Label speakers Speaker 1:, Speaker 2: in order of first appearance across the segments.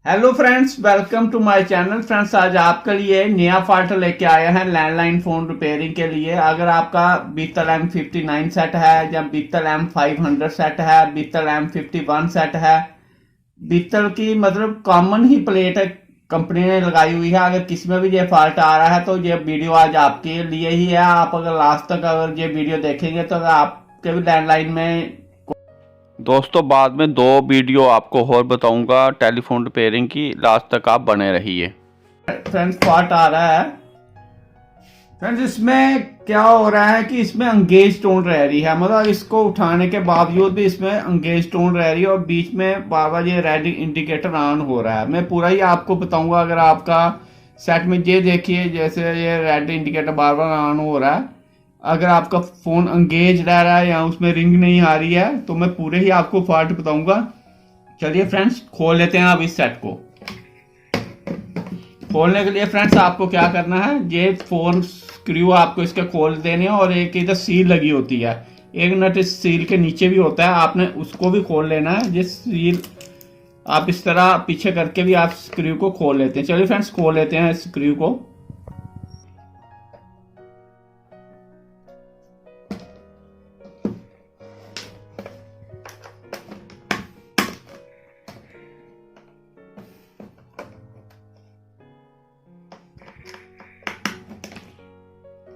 Speaker 1: Hello friends, welcome to my channel. Friends, आज आपके लिए नया फॉल्ट लेके आया है लैंडलाइन फोन रिपेयरिंग के लिए। अगर आपका बीतल M59 सेट है या बीतल M500 सेट है, बीतल M51 सेट है, बीतल की मतलब कॉमन ही प्लेट है कंपनी ने लगाई हुई है। अगर किसी में भी ये फॉल्ट आ रहा है तो ये वीडियो आज आपके लिए ही है। आप अगर लास्ट तक अगर ये वीडियो देखेंगे तो आपके भी लैंडलाइन में
Speaker 2: दोस्तों बाद में 2 वीडियो आपको और बताऊंगा टेलीफोन रिपेयरिंग की, लास्ट तक आप बने रहिए।
Speaker 1: फ्रेंड्स फॉल्ट आ रहा है। फ्रेंड्स, इसमें क्या हो रहा है कि इसमें अंगेज टोन रह रही है, मतलब इसको उठाने के बावजूद भी इसमें अंगेज टोन रह रही है और बीच में बार बार ये रेड इंडिकेटर ऑन हो रहा है। मैं पूरा ही आपको बताऊंगा। अगर आपका सेट में ये देखिए, जैसे ये red indicator bar bar on हो रहा है, अगर आपका फोन अंगेज रह रहा है या उसमें रिंग नहीं आ रही है तो मैं पूरे ही आपको फॉल्ट बताऊंगा। चलिए फ्रेंड्स, खोल लेते हैं अब इस सेट को। खोलने के लिए फ्रेंड्स आपको क्या करना है, ये फोन स्क्रू आपको इसके खोल देने हैं और एक इधर सील लगी होती है, एक नट इस सील के नीचे भी होता है, आपने उसको भी खोल लेना है। ये सील आप इस तरह पीछे करके भी आप स्क्रू को खोल लेते हैं। चलिए फ्रेंड्स, खोल लेते हैं स्क्रू को।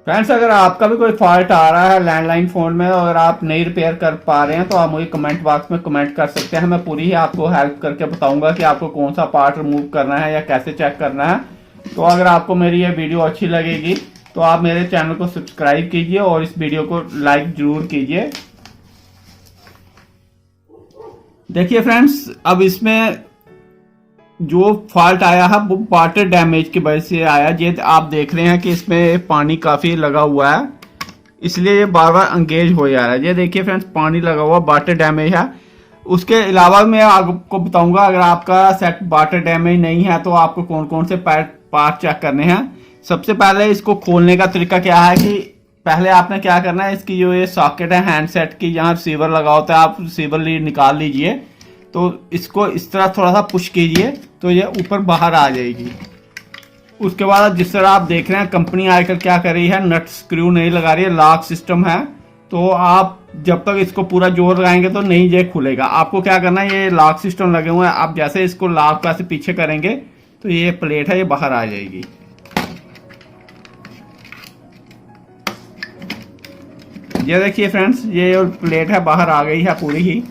Speaker 1: फ्रेंड्स, अगर आपका भी कोई फॉल्ट आ रहा है लैंडलाइन फोन में, अगर आप नहीं रिपेयर कर पा रहे हैं तो आप मुझे कमेंट बॉक्स में कमेंट कर सकते हैं। मैं पूरी ही आपको हेल्प करके बताऊंगा कि आपको कौन सा पार्ट रिमूव करना है या कैसे चेक करना है। तो अगर आपको मेरी ये वीडियो अच्छी लगेगी तो आप मेरे चैनल को सब्सक्राइब कीजिए और इस वीडियो को लाइक जरूर कीजिए। देखिए फ्रेंड्स, अब इसमें जो फॉल्ट आया है वो वाटर डैमेज की वजह से आया। ये आप देख रहे हैं कि इसमें पानी काफी लगा हुआ है, इसलिए ये बार बार अंगेज हो जा रहा है। ये देखिए फ्रेंड्स, पानी लगा हुआ, वाटर डैमेज है। उसके अलावा मैं आपको बताऊंगा, अगर आपका सेट वाटर डैमेज नहीं है तो आपको कौन कौन से पार्ट चेक करने हैं। सबसे पहले इसको खोलने का तरीका क्या है कि पहले आपने क्या करना है, इसकी जो ये सॉकेट है हैंडसेट की, जहाँ रिसीवर लगा होता है, आप रिसीवर निकाल लीजिए। तो इसको इस तरह थोड़ा सा पुश कीजिए तो ये ऊपर बाहर आ जाएगी। उसके बाद जिस तरह आप देख रहे हैं, कंपनी आजकल क्या कर रही है, नट स्क्रू नहीं लगा रही है, लॉक सिस्टम है। तो आप जब तक इसको पूरा जोर लगाएंगे तो नहीं ये खुलेगा। आपको क्या करना है, ये लॉक सिस्टम लगे हुए हैं, आप जैसे इसको लॉक ऐसे पीछे करेंगे तो ये प्लेट है ये बाहर आ जाएगी। ये देखिए फ्रेंड्स, ये प्लेट है बाहर आ गई है पूरी ही।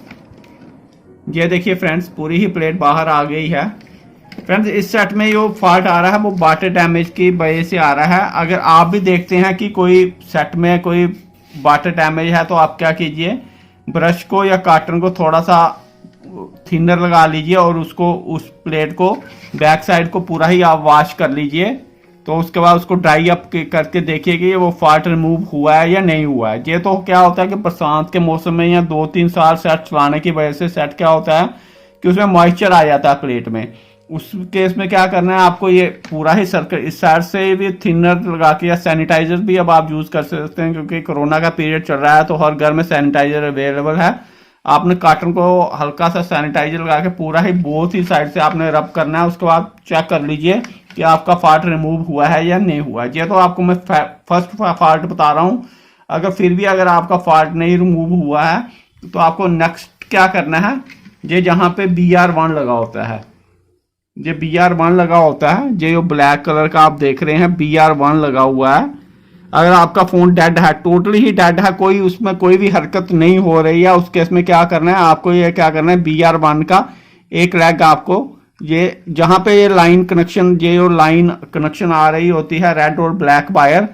Speaker 1: ये देखिए फ्रेंड्स, पूरी ही प्लेट बाहर आ गई है। फ्रेंड्स, इस सेट में जो फॉल्ट आ रहा है वो वाटर डैमेज की वजह से आ रहा है। अगर आप भी देखते हैं कि कोई सेट में कोई वाटर डैमेज है तो आप क्या कीजिए, ब्रश को या कॉटन को थोड़ा सा थिनर लगा लीजिए और उसको उस प्लेट को बैक साइड को पूरा ही आप वॉश कर लीजिए। तो उसके बाद उसको ड्राई अप करके देखिए कि वो फॉल्ट रिमूव हुआ है या नहीं हुआ है। ये तो क्या होता है कि बरसात के मौसम में या 2-3 साल सेट चलाने की वजह से सेट क्या होता है कि उसमें मॉइस्चर आ जाता है प्लेट में। उस केस में क्या करना है, आपको ये पूरा ही सर्कल इस साइड से भी थिनर लगा के या सैनिटाइजर भी अब आप यूज कर सकते हैं, क्योंकि कोरोना का पीरियड चल रहा है तो हर घर में सैनिटाइजर अवेलेबल है। आपने कॉटन को हल्का सा सैनिटाइजर लगा के पूरा ही बोथ ही साइड से आपने रब करना है। उसके बाद चेक कर लीजिए कि आपका फॉल्ट रिमूव हुआ है या नहीं हुआ है। ये तो आपको मैं फर्स्ट फॉल्ट बता रहा हूँ। अगर फिर भी अगर आपका फॉल्ट नहीं रिमूव हुआ है तो आपको नेक्स्ट क्या करना है, ये जहाँ पे BR1 लगा होता है, ये BR1 लगा होता है, ये जो ब्लैक कलर का आप देख रहे हैं BR1 लगा हुआ है। अगर आपका फोन डेड है, टोटली ही डेड है, कोई उसमें कोई भी हरकत नहीं हो रही है, उस केस में क्या करना है, आपको ये क्या करना है, BR1 का एक लेग आपको ये जहां पे ये लाइन कनेक्शन, ये जो लाइन कनेक्शन आ रही होती है रेड और ब्लैक वायर,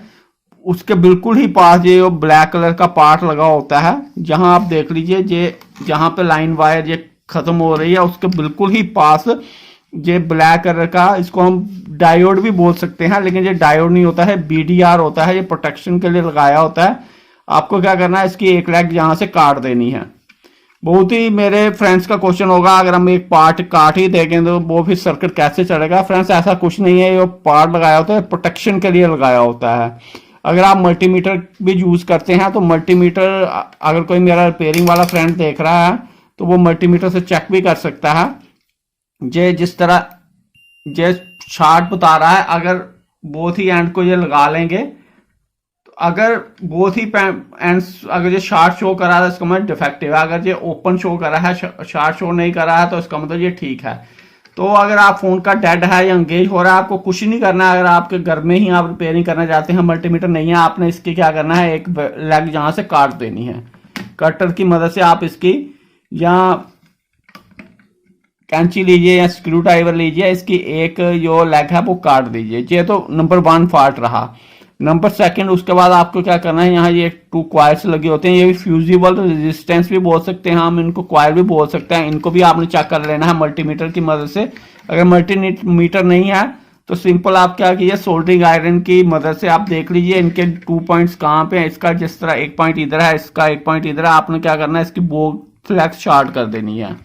Speaker 1: उसके बिल्कुल ही पास ये जो ब्लैक कलर का पार्ट लगा होता है, जहां आप देख लीजिए ये जहां पे लाइन वायर ये खत्म हो रही है उसके बिल्कुल ही पास ये ब्लैक कलर का, इसको हम डायोड भी बोल सकते हैं, लेकिन ये डायोड नहीं होता है, BDR होता है, ये प्रोटेक्शन के लिए लगाया होता है। आपको क्या करना है, इसकी एक लेग यहां से काट देनी है। बहुत ही मेरे फ्रेंड्स का क्वेश्चन होगा, अगर हम एक पार्ट काट ही देंगे तो वो फिर सर्किट कैसे चलेगा। फ्रेंड्स, ऐसा कुछ नहीं है, ये पार्ट लगाया होता है प्रोटेक्शन के लिए लगाया होता है। अगर आप मल्टीमीटर भी यूज करते हैं तो मल्टीमीटर, अगर कोई मेरा रिपेयरिंग वाला फ्रेंड देख रहा है तो वो मल्टीमीटर से चेक भी कर सकता है। ये जिस तरह ये शार्ट बता रहा है। अगर बोथ ही एंड को ये लगा लेंगे तो अगर बोथ ही एंड्स अगर ये शार्ट शो कर रहा है तो इसका मतलब डिफेक्टिव है। अगर ये ओपन शो कर रहा है, शार्ट शो नहीं कर रहा है, तो इसका मतलब ये ठीक है। तो अगर आप फोन का डेड है या एंगेज हो रहा है, आपको कुछ नहीं करना है। अगर आपके घर में ही आप रिपेयरिंग करना चाहते हैं, मल्टीमीटर नहीं है, आपने इसकी क्या करना है, एक लेग जहां से काट देनी है। कटर की मदद से आप इसकी या कैंची लीजिए या स्क्रू ड्राइवर लीजिए, इसकी एक जो लेग है वो काट दीजिए। ये तो नंबर 1 फॉल्ट रहा। नंबर 2 उसके बाद आपको क्या करना है, यहाँ ये 2 क्वाइल्स लगे होते हैं, ये भी फ्यूजिबल रेजिस्टेंस भी बोल सकते हैं हम इनको, क्वाइल भी बोल सकते हैं। इनको भी आपने चेक कर लेना है मल्टीमीटर की मदद से। अगर मल्टीमीटर नहीं है तो सिंपल आप क्या कीजिए, सोल्डरिंग आयरन की मदद से आप देख लीजिए इनके 2 पॉइंट्स कहाँ पे हैं। इसका जिस तरह 1 पॉइंट इधर है, इसका 1 पॉइंट इधर है, आपने क्या करना है, इसकी बोग फ्लैक्स शार्ट कर देनी है।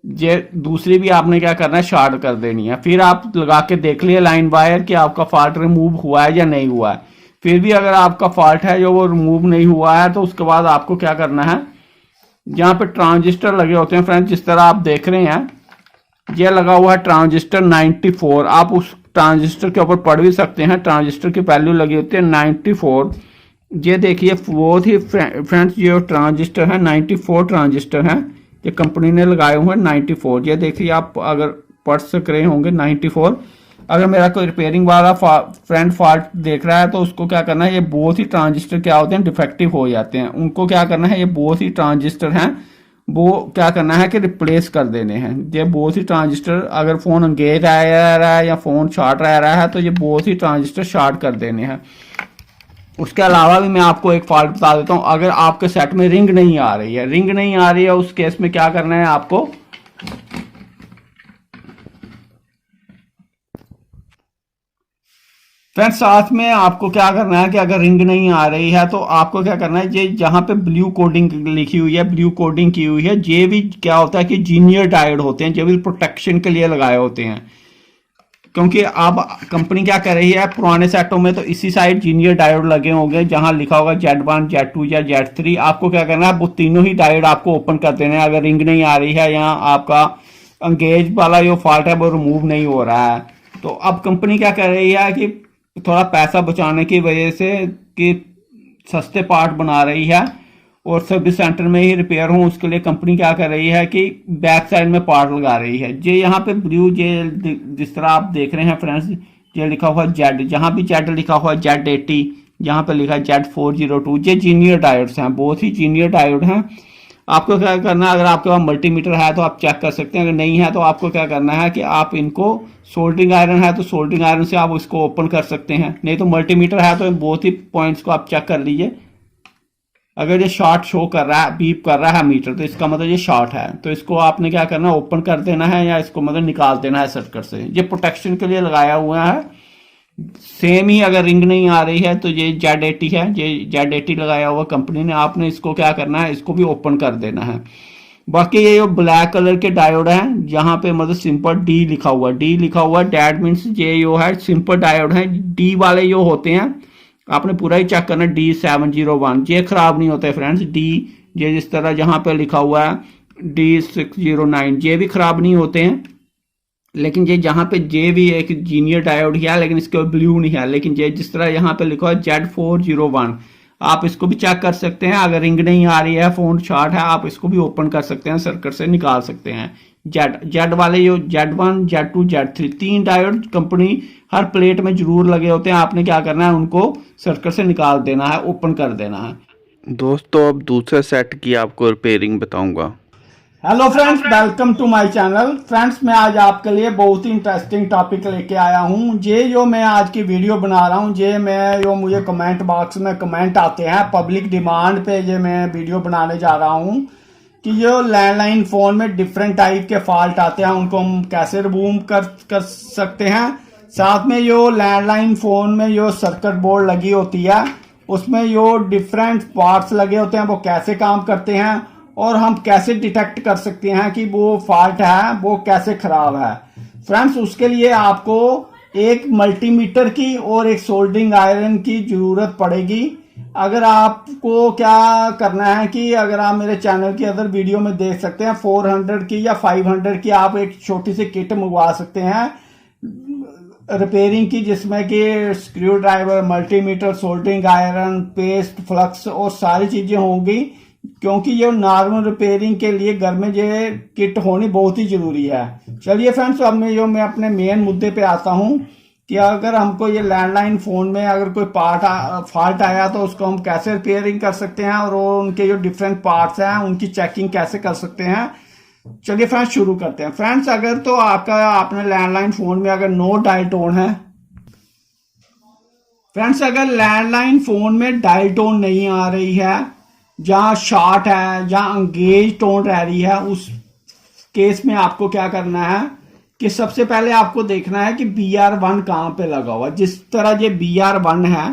Speaker 1: ये दूसरी भी आपने क्या करना है, शार्ट कर देनी है। फिर आप लगा के देख लिए लाइन वायर कि आपका फॉल्ट रिमूव हुआ है या नहीं हुआ है। फिर भी अगर आपका फॉल्ट है जो वो रिमूव नहीं हुआ है, तो उसके बाद आपको क्या करना है, जहाँ पे ट्रांजिस्टर लगे होते हैं फ्रेंड्स, जिस तरह आप देख रहे हैं ये लगा हुआ है ट्रांजिस्टर 94। आप उस ट्रांजिस्टर के ऊपर पढ़ भी सकते हैं, ट्रांजिस्टर की वैल्यू लगी होती है 94। ये देखिए बहुत ही फ्रेंड्स, ये ट्रांजिस्टर है 94 ट्रांजिस्टर है, ये कंपनी ने लगाए हुए हैं 94। ये देखिए आप अगर पढ़ सक रहे होंगे 94। अगर मेरा कोई रिपेयरिंग वाला फ्रेंड फॉल्ट देख रहा है तो उसको क्या करना है, ये बहुत ही ट्रांजिस्टर क्या होते हैं, डिफेक्टिव हो जाते हैं। उनको क्या करना है, ये बहुत ही ट्रांजिस्टर हैं, वो क्या करना है कि रिप्लेस कर देने हैं। ये बहुत ही ट्रांजिस्टर, अगर फोन एंगेज आ रहा है या फोन शॉर्ट रह रहा है तो ये बहुत ही ट्रांजिस्टर शॉर्ट कर देने हैं। उसके अलावा भी मैं आपको एक फॉल्ट बता देता हूं। अगर आपके सेट में रिंग नहीं आ रही है, उस केस में क्या करना है आपको, फ्रेंड्स साथ में आपको क्या करना है कि अगर रिंग नहीं आ रही है तो आपको क्या करना है, ये जहां पे ब्लू कोडिंग लिखी हुई है, ब्लू कोडिंग की हुई है, ये भी क्या होता है कि जीनियर डायोड होते हैं, जो भी प्रोटेक्शन के लिए लगाए होते हैं। क्योंकि अब कंपनी क्या कर रही है, पुराने सेटों में तो इसी साइड जीनियर डायोड लगे होंगे जहां लिखा होगा Z1, Z2 या Z3। आपको क्या करना है, वो तीनों ही डायोड आपको ओपन कर देना है। अगर रिंग नहीं आ रही है या आपका एंगेज वाला जो फॉल्ट है वो रिमूव नहीं हो रहा है, तो अब कंपनी क्या कर रही है कि थोड़ा पैसा बचाने की वजह से कि सस्ते पार्ट बना रही है और सर्विस सेंटर में ही रिपेयर हो, उसके लिए कंपनी क्या कर रही है कि बैक साइड में पार्ट लगा रही है। ये यहाँ पे ब्लू, ये जिस तरह आप देख रहे हैं फ्रेंड्स, ये लिखा हुआ जेड, जहाँ भी जेड लिखा हुआ है Z80, यहाँ पे लिखा है Z402, ये जीनियर डायोड्स हैं, बहुत ही जीनियर डायोड हैं। आपको क्या करना है, अगर आपके पास मल्टीमीटर है तो आप चेक कर सकते हैं, अगर नहीं है तो आपको क्या करना है कि आप इनको, सोल्डरिंग आयरन है तो सोल्डरिंग आयरन से आप इसको ओपन कर सकते हैं, नहीं तो मल्टीमीटर है तो बहुत ही पॉइंट्स को आप चेक कर लीजिए। अगर ये शॉर्ट शो कर रहा है, बीप कर रहा है मीटर, तो इसका मतलब ये शॉर्ट है, तो इसको आपने क्या करना है, ओपन कर देना है या इसको मतलब निकाल देना है सर्किट से। ये प्रोटेक्शन के लिए लगाया हुआ है। सेम ही अगर रिंग नहीं आ रही है तो ये Z80 है, ये Z80 लगाया हुआ कंपनी ने, आपने इसको क्या करना है, इसको भी ओपन कर देना है। बाकी ये जो ब्लैक कलर के डायोड है, यहाँ पे मतलब सिंपल D लिखा हुआ है, डैट मीन्स ये जो है सिंपल डायोड है। D वाले जो होते हैं आपने पूरा ही चेक करना, D701, ये खराब नहीं होता है फ्रेंड्स। D ये जिस तरह जहाँ पे लिखा हुआ है D609, ये भी खराब नहीं होते हैं। लेकिन ये जहाँ पे जे भी एक जीनियर डायोड है, लेकिन इसके ब्लू नहीं है। लेकिन ये जिस तरह यहाँ पे लिखा है Z401, आप इसको भी चेक कर सकते हैं। अगर रिंग नहीं आ रही है, फोन शॉर्ट है, आप इसको भी ओपन कर सकते हैं, सर्किट से निकाल सकते हैं। जेड वाले जो Z1, Z2, Z3 3 diode company हर प्लेट में जरूर लगे होते हैं। आपने क्या करना है, उनको सर्किट से निकाल देना है, ओपन कर देना है।
Speaker 2: दोस्तों अब दूसरे सेट की आपको रिपेयरिंग बताऊंगा।
Speaker 1: Hello friends, welcome to my channel. Friends मैं आज आपके लिए बहुत ही इंटरेस्टिंग टॉपिक लेके आया हूँ। ये जो मैं आज की वीडियो बना रहा हूँ, ये मैं जो मुझे कमेंट बॉक्स में कमेंट आते हैं पब्लिक डिमांड पे, ये मैं वीडियो बनाने जा रहा हूँ कि जो लैंडलाइन फ़ोन में डिफरेंट टाइप के फॉल्ट आते हैं, उनको हम कैसे रिमूव कर सकते हैं। साथ में जो लैंडलाइन फ़ोन में जो सर्किट बोर्ड लगी होती है, उसमें जो डिफरेंट पार्ट्स लगे होते हैं वो कैसे काम करते हैं, और हम कैसे डिटेक्ट कर सकते हैं कि वो फॉल्ट है वो कैसे खराब है। फ्रेंड्स उसके लिए आपको एक मल्टीमीटर की और एक सोल्डरिंग आयरन की जरूरत पड़ेगी। अगर आपको क्या करना है कि अगर आप मेरे चैनल की अदर वीडियो में देख सकते हैं, 400 की या 500 की आप एक छोटी सी किट मंगवा सकते हैं। रिपेयरिंग की, जिसमें कि screw driver, multimeter, soldering iron, paste, flux और सारी चीजें होंगी, क्योंकि ये नॉर्मल रिपेयरिंग के लिए घर में ये किट होनी बहुत ही जरूरी है। चलिए फ्रेंड्स, अब मैं अपने मेन मुद्दे पे आता हूँ कि अगर हमको ये लैंडलाइन फोन में अगर कोई फॉल्ट आया तो उसको हम कैसे रिपेयरिंग कर सकते हैं और उनके जो डिफरेंट पार्ट्स हैं उनकी चेकिंग कैसे कर सकते हैं। चलिए फ्रेंड्स शुरू करते हैं। फ्रेंड्स, अगर तो आपने लैंडलाइन फोन में अगर नो डायल टोन है, फ्रेंड्स अगर लैंडलाइन फोन में डायल टोन नहीं आ रही है, जहां शॉर्ट है, जहां एंगेज टोन रह रही है, उस केस में आपको क्या करना है कि सबसे पहले आपको देखना है कि BR1 कहां पे लगा हुआ। जिस तरह ये BR1 है,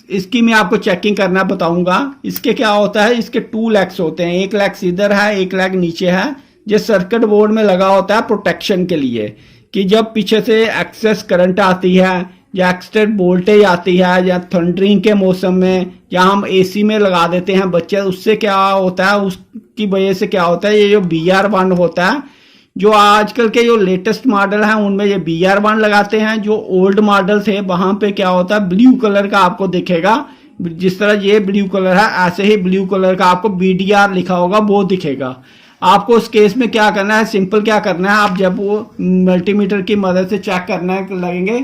Speaker 1: इसकी मैं आपको चेकिंग करना बताऊंगा। इसके क्या होता है, इसके 2 लेग्स होते हैं, एक लेग इधर है, एक लेग नीचे है। ये सर्किट बोर्ड में लगा होता है प्रोटेक्शन के लिए, कि जब पीछे से एक्सेस करंट आती है या एक्सटेड वोल्टेज आती है या थंडरिंग के मौसम में, या हम AC में लगा देते हैं बच्चे, उससे क्या होता है, उसकी वजह से क्या होता है, ये जो BR1 होता है, जो आजकल के जो लेटेस्ट मॉडल हैं उनमें ये BR1 लगाते हैं। जो ओल्ड मॉडल थे वहां पे क्या होता है, ब्लू कलर का आपको दिखेगा। जिस तरह ये ब्लू कलर है, ऐसे ही ब्लू कलर का आपको BDR लिखा होगा, वो दिखेगा। आपको उस केस में क्या करना है, सिंपल क्या करना है, आप जब वो मल्टीमीटर की मदद से चेक करने लगेंगे,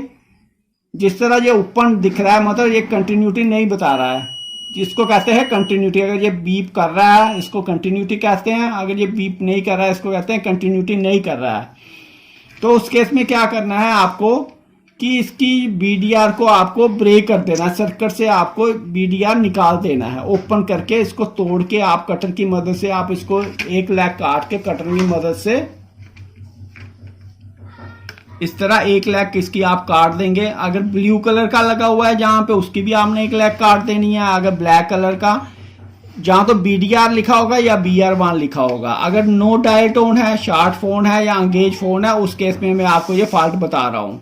Speaker 1: जिस तरह ये ऊपर दिख रहा है, मतलब ये कंटिन्यूटी नहीं बता रहा है, जिसको कहते हैं कंटिन्यूटी। अगर ये बीप कर रहा है इसको कंटिन्यूटी कहते हैं, अगर ये बीप नहीं कर रहा है इसको कहते हैं कंटिन्यूटी नहीं कर रहा है। तो उस केस में क्या करना है आपको कि इसकी BDR को आपको ब्रेक कर देना है, सर्किट से आपको BDR निकाल देना है। ओपन करके इसको तोड़ के आप कटर की मदद से आप इसको एक लेग काट के कटर की मदद से इस तरह एक लेग इसकी आप काट देंगे। अगर ब्लू कलर का लगा हुआ है जहां पे, उसकी भी आपने एक लेग काट देनी है। अगर ब्लैक कलर का, जहां तो BDR लिखा होगा या BR1 लिखा होगा। अगर नो डायल टोन है, शॉर्ट फोन है या एंगेज फोन है, उस केस में मैं आपको ये फॉल्ट बता रहा हूं।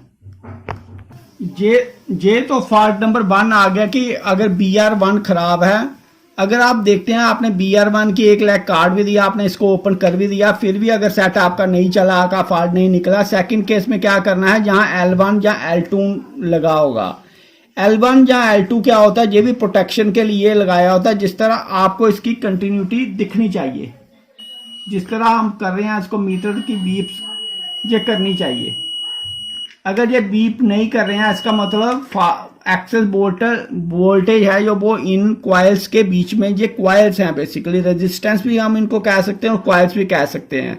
Speaker 1: ये तो फॉल्ट नंबर 1 आ गया कि अगर BR1 खराब है। अगर आप देखते हैं आपने BR1 की एक लेग काट भी दिया, आपने इसको ओपन कर भी दिया, फिर भी अगर सेट आपका नहीं चला, आपका फॉल्ट नहीं निकला, सेकंड केस में क्या करना है, जहां L1 या L2 लगा होगा। L1 या L2 क्या होता है, ये भी प्रोटेक्शन के लिए लगाया होता है। जिस तरह आपको इसकी कंटिन्यूटी दिखनी चाहिए, जिस तरह हम कर रहे हैं इसको, मीटर की बीप्स ये करनी चाहिए। अगर ये बीप नहीं कर रहे हैं, इसका मतलब एक्सेस वोल्टेज है जो वो इन क्वाइल्स के बीच में, ये क्वाइल्स हैं बेसिकली, रेजिस्टेंस भी हम इनको कह सकते हैं और क्वाइल्स भी कह सकते हैं।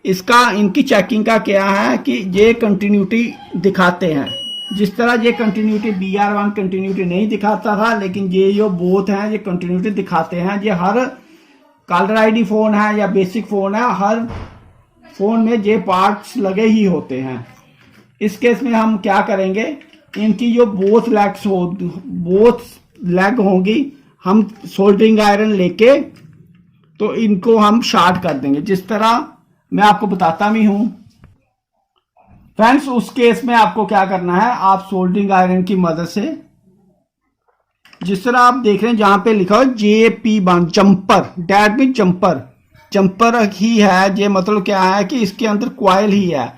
Speaker 1: इसका इनकी चेकिंग का क्या है कि ये कंटिन्यूटी दिखाते हैं। जिस तरह ये कंटिन्यूटी BR1 कंटिन्यूटी नहीं दिखाता था, लेकिन ये जो बोथ हैं ये कंटिन्यूटी दिखाते हैं। ये हर कॉलर ID फोन है या बेसिक फोन है, हर फोन में ये पार्ट्स लगे ही होते हैं। इस केस में हम क्या करेंगे, इनकी जो बोथ लेग होंगी, हम सोल्डरिंग आयरन लेके तो इनको हम शॉर्ट कर देंगे, जिस तरह मैं आपको बताता भी हूं। फ्रेंड्स, उस केस में आपको क्या करना है, आप सोल्डरिंग आयरन की मदद से, जिस तरह आप देख रहे हैं जहां पे लिखा हो JP1 जंपर, डैट भी जंपर ही है। ये मतलब क्या है कि इसके अंदर क्वाइल ही है।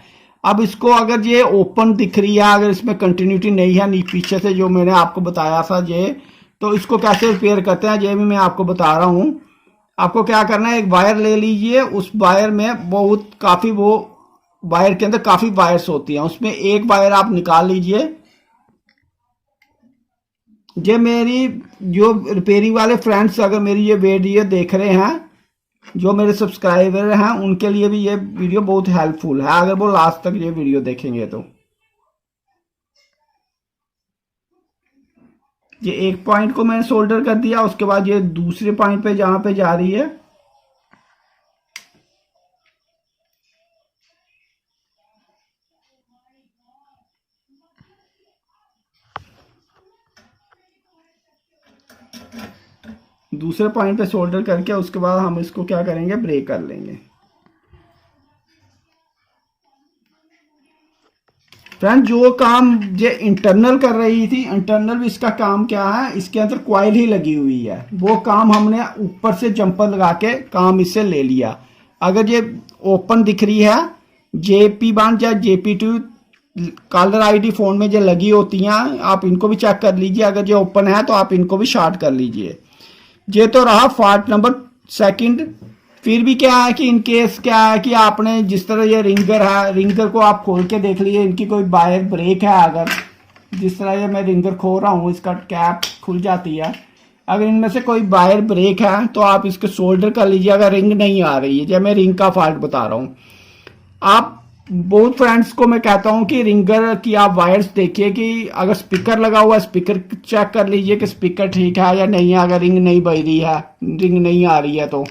Speaker 1: अब इसको अगर ये ओपन दिख रही है, अगर इसमें कंटिन्यूटी नहीं है पीछे से, जो मैंने आपको बताया था ये, तो इसको कैसे रिपेयर करते हैं ये भी मैं आपको बता रहा हूं। आपको क्या करना है, एक वायर ले लीजिए, उस वायर में वो वायर के अंदर काफी वायर्स होती हैं, उसमें एक वायर आप निकाल लीजिए। ये मेरी जो रिपेयरिंग वाले फ्रेंड्स अगर मेरी ये वीडियो देख रहे हैं, जो मेरे सब्सक्राइबर हैं, उनके लिए भी ये वीडियो बहुत हेल्पफुल है अगर वो लास्ट तक ये वीडियो देखेंगे तो। ये एक पॉइंट को मैंने सोल्डर कर दिया, उसके बाद ये दूसरे पॉइंट पे जहां पे जा रही है, दूसरे पॉइंट पे सोल्डर करके उसके बाद हम इसको क्या करेंगे, ब्रेक कर लेंगे। फ्रेंड, जो काम ये इंटरनल कर रही थी, इंटरनल भी इसका काम क्या है, इसके अंदर क्वाइल ही लगी हुई है, वो काम हमने ऊपर से जंपर लगा के काम इससे ले लिया। अगर ये ओपन दिख रही है JP1 या JP2 कॉलर आईडी फ़ोन में जो लगी होती हैं आप इनको भी चेक कर लीजिए। अगर जो ओपन है तो आप इनको भी शॉर्ट कर लीजिए। ये तो रहा फॉल्ट नंबर सेकंड। फिर भी क्या है कि इन केस क्या है कि आपने जिस तरह ये रिंगर है, रिंगर को आप खोल के देख लीजिए, इनकी कोई वायर ब्रेक है। अगर जिस तरह ये मैं रिंगर खोल रहा हूँ, इसका कैप खुल जाती है। अगर इनमें से कोई वायर ब्रेक है तो आप इसको सोल्डर कर लीजिए। अगर रिंग नहीं आ रही है, जब मैं रिंग का फॉल्ट बता रहा हूँ, आप बहुत फ्रेंड्स को मैं कहता हूँ कि रिंगर की आप वायर्स देखिए कि अगर स्पीकर लगा हुआ है, स्पीकर चेक कर लीजिए कि स्पीकर ठीक है या नहीं है। अगर रिंग नहीं बज रही है, रिंग नहीं आ रही है, तो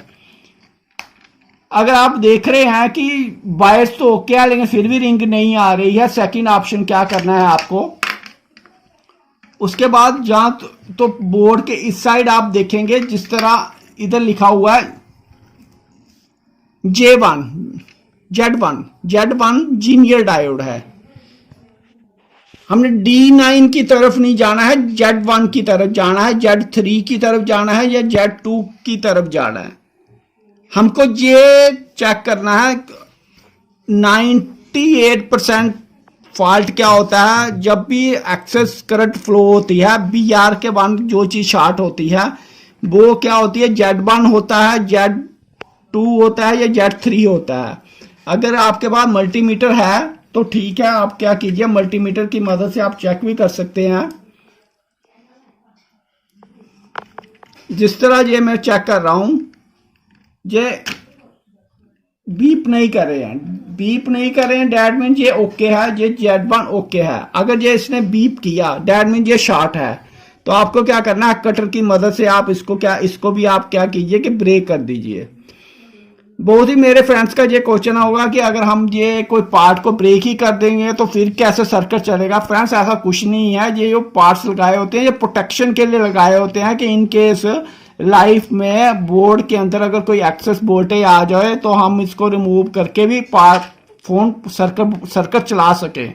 Speaker 1: अगर आप देख रहे हैं कि वायर्स तो ओके है लेकिन फिर भी रिंग नहीं आ रही है, सेकंड ऑप्शन क्या करना है आपको, उसके बाद जहां तो बोर्ड के इस साइड आप देखेंगे जिस तरह इधर लिखा हुआ है Z1 जीनियर डायोड है। हमने D9 की तरफ नहीं जाना है, Z1 की तरफ जाना है, Z3 की तरफ जाना है या Z2 की तरफ जाना है। हमको ये चेक करना है 98% फॉल्ट क्या होता है जब भी एक्सेस करंट फ्लो होती है। BR के बाद जो चीज शॉर्ट होती है वो क्या होती है, Z1 होता है, Z2 होता है या Z3 होता है। अगर आपके पास मल्टीमीटर है तो ठीक है, आप क्या कीजिए मल्टीमीटर की मदद से आप चेक भी कर सकते हैं। जिस तरह ये मैं चेक कर रहा हूं, ये बीप नहीं कर रहे हैं, डैट मीन ये ओके है, ये Z1 ओके है। अगर ये इसने बीप किया डैट मीन ये शॉर्ट है। तो आपको क्या करना है, कटर की मदद से आप इसको भी आप क्या कीजिए कि ब्रेक कर दीजिए। बहुत ही मेरे फ्रेंड्स का ये क्वेश्चन होगा कि अगर हम ये कोई पार्ट को ब्रेक ही कर देंगे तो फिर कैसे सर्किट चलेगा। फ्रेंड्स ऐसा कुछ नहीं है, ये जो पार्ट्स लगाए होते हैं ये प्रोटेक्शन के लिए लगाए होते हैं कि इन केस लाइफ में बोर्ड के अंदर अगर कोई एक्सेस वोल्टेज आ जाए तो हम इसको रिमूव करके भी फोन सर्किट चला सके।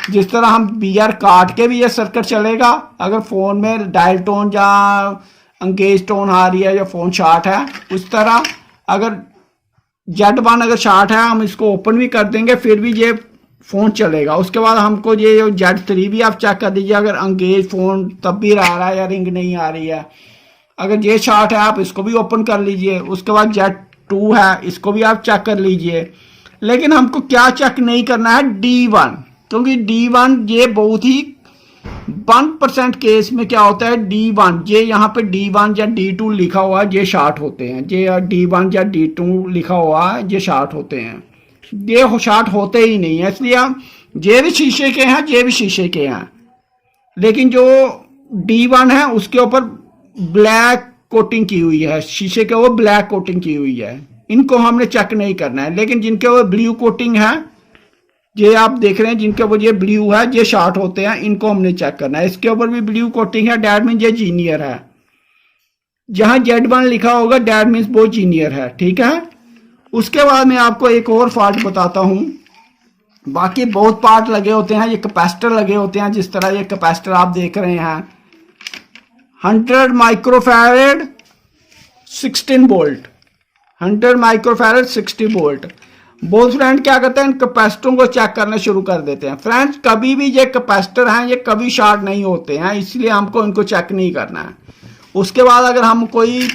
Speaker 1: जिस तरह हम BR काट के भी ये सर्किट चलेगा अगर फोन में डायल टोन या एंगेज टोन आ रही है या फोन शॉर्ट है। उस तरह अगर Z1 अगर शॉर्ट है हम इसको ओपन भी कर देंगे फिर भी ये फोन चलेगा। उसके बाद हमको ये Z3 भी आप चेक कर दीजिए, अगर एंगेज फोन तब भी आ रहा है या रिंग नहीं आ रही है। अगर ये शॉर्ट है आप इसको भी ओपन कर लीजिए। उसके बाद Z2 है, इसको भी आप चेक कर लीजिए। लेकिन हमको क्या चेक नहीं करना है, D1, क्योंकि D1 ये बहुत ही 1% केस में क्या होता है, D1 ये यहाँ पे D1 या D2 लिखा हुआ है ये शॉर्ट होते हैं। ये D1 या D2 लिखा हुआ है ये शॉर्ट होते हैं, ये शॉर्ट होते ही नहीं है। इसलिए ये भी शीशे के हैं, ये भी शीशे के हैं, लेकिन जो D1 है उसके ऊपर ब्लैक कोटिंग की हुई है, शीशे के ऊपर ब्लैक कोटिंग की हुई है, इनको हमने चेक नहीं करना है। लेकिन जिनके ऊपर ब्लू कोटिंग है, ये आप देख रहे हैं जिनके ऊपर ये ब्लू है ये शॉर्ट होते हैं, इनको हमने चेक करना है। इसके ऊपर भी ब्लू कोटिंग है, डैट मीन ये जीनियर है। जहां Z1 लिखा होगा डैट मीन वो जीनियर है, ठीक है। उसके बाद मैं आपको एक और फॉल्ट बताता हूं। बाकी बहुत पार्ट लगे होते हैं, ये कैपेसिटर लगे होते हैं। जिस तरह ये कैपेसिटर आप देख रहे हैं 100 माइक्रोफैरेड 16 वोल्ट, 100 माइक्रोफैरेड 60 वोल्ट। बहुत फ्रेंड क्या करते हैं, इन कैपेसिटरों को चेक करना शुरू कर देते हैं। फ्रेंड्स कभी भी ये कैपेसिटर हैं ये कभी शॉर्ट नहीं होते हैं, इसलिए हमको इनको चेक नहीं करना है। उसके बाद अगर हम कोई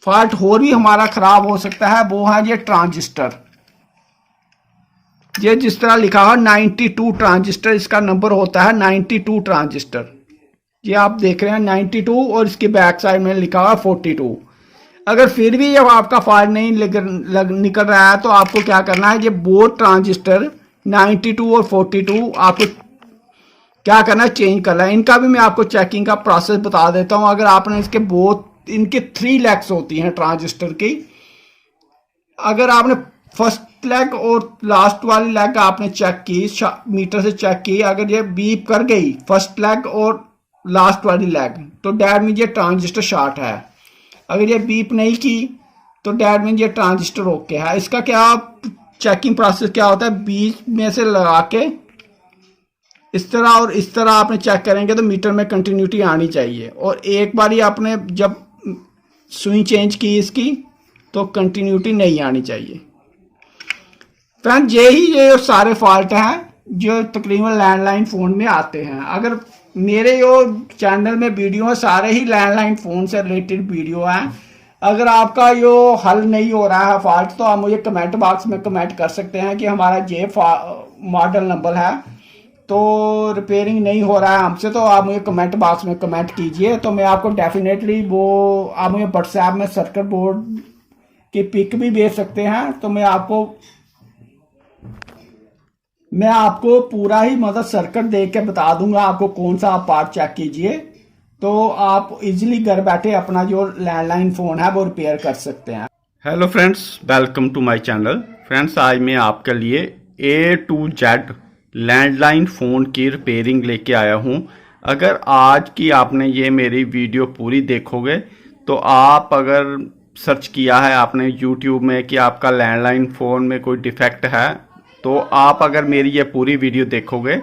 Speaker 1: फॉल्ट और भी हमारा खराब हो सकता है वो है ये ट्रांजिस्टर। ये जिस तरह लिखा है 92 ट्रांजिस्टर, इसका नंबर होता है 92 ट्रांजिस्टर। ये आप देख रहे हैं 92 और इसके बैक साइड में लिखा हुआ 42। अगर फिर भी जब आपका फॉल्ट नहीं निकल रहा है तो आपको क्या करना है, ये बोथ ट्रांजिस्टर 92 और 42 आपको क्या करना है, चेंज करना है। इनका भी मैं आपको चेकिंग का प्रोसेस बता देता हूं। अगर आपने इसके इनके 3 लेग्स होती हैं ट्रांजिस्टर की, अगर आपने फर्स्ट लेग और लास्ट वाली लेग आपने चेक की, मीटर से चेक की, अगर ये बीप कर गई फर्स्ट लेग और लास्ट वाली लेग तो डैट मीन ये ट्रांजिस्टर शॉर्ट है। अगर ये बीप नहीं की तो डैट मीन ये ट्रांजिस्टर ओके है। इसका क्या चेकिंग प्रोसेस क्या होता है, बीच में से लगा के इस तरह और इस तरह आपने चेक करेंगे तो मीटर में कंटिन्यूटी आनी चाहिए। और एक बार ही आपने जब स्विंग चेंज की इसकी तो कंटिन्यूटी नहीं आनी चाहिए। फ्रेंड ये सारे फॉल्ट हैं जो तकरीबन लैंडलाइन फ़ोन में आते हैं। अगर मेरे जो चैनल में वीडियो है सारे ही लैंडलाइन फ़ोन से रिलेटेड वीडियो हैं। अगर आपका जो हल नहीं हो रहा है फॉल्ट, तो आप मुझे कमेंट बॉक्स में कमेंट कर सकते हैं कि हमारा ये मॉडल नंबर है तो रिपेयरिंग नहीं हो रहा है हमसे, तो आप मुझे कमेंट बॉक्स में कमेंट कीजिए। तो मैं आपको डेफिनेटली वो आप मुझे व्हाट्सएप में सर्किट बोर्ड की पिक भी भेज सकते हैं। तो मैं आपको पूरा ही मतलब सर्किट देख के बता दूंगा आपको कौन सा आप पार्ट चेक कीजिए, तो आप इजीली घर बैठे अपना जो लैंडलाइन फ़ोन है वो रिपेयर कर सकते हैं।
Speaker 2: Hello friends, welcome to my channel. Friends, आज मैं आपके लिए A to Z landline phone की रिपेयरिंग लेके आया हूँ। अगर आज की आपने ये मेरी वीडियो पूरी देखोगे तो आप अगर सर्च किया है आपने यूट्यूब में कि आपका लैंडलाइन फ़ोन में कोई डिफेक्ट है, तो आप अगर मेरी ये पूरी वीडियो देखोगे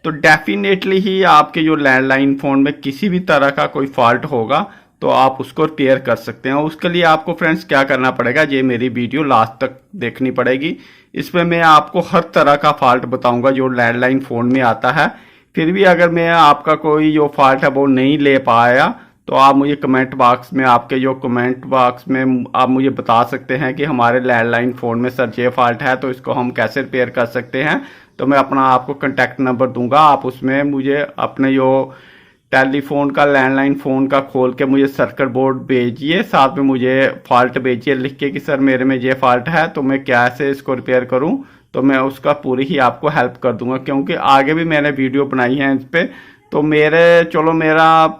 Speaker 2: तो डेफिनेटली ही आपके जो लैंडलाइन फ़ोन में किसी भी तरह का कोई फॉल्ट होगा तो आप उसको रिपेयर कर सकते हैं। उसके लिए आपको फ्रेंड्स क्या करना पड़ेगा, ये मेरी वीडियो लास्ट तक देखनी पड़ेगी। इसमें मैं आपको हर तरह का फॉल्ट बताऊंगा जो लैंडलाइन फ़ोन में आता है। फिर भी अगर मैं आपका कोई जो फॉल्ट है वो नहीं ले पाया तो आप मुझे कमेंट बॉक्स में आपके जो कमेंट बॉक्स में आप मुझे बता सकते हैं कि हमारे लैंडलाइन फ़ोन में सर ये फॉल्ट है तो इसको हम कैसे रिपेयर कर सकते हैं। तो मैं अपना आपको कॉन्टैक्ट नंबर दूंगा, आप उसमें मुझे अपने जो टेलीफोन का लैंडलाइन फ़ोन का खोल के मुझे सर्किट बोर्ड भेजिए, साथ में मुझे फॉल्ट भेजिए लिख के कि सर मेरे में ये फॉल्ट है तो मैं कैसे इसको रिपेयर करूं। तो मैं उसका पूरी ही आपको हेल्प कर दूंगा, क्योंकि आगे भी मैंने वीडियो बनाई है इस पर। तो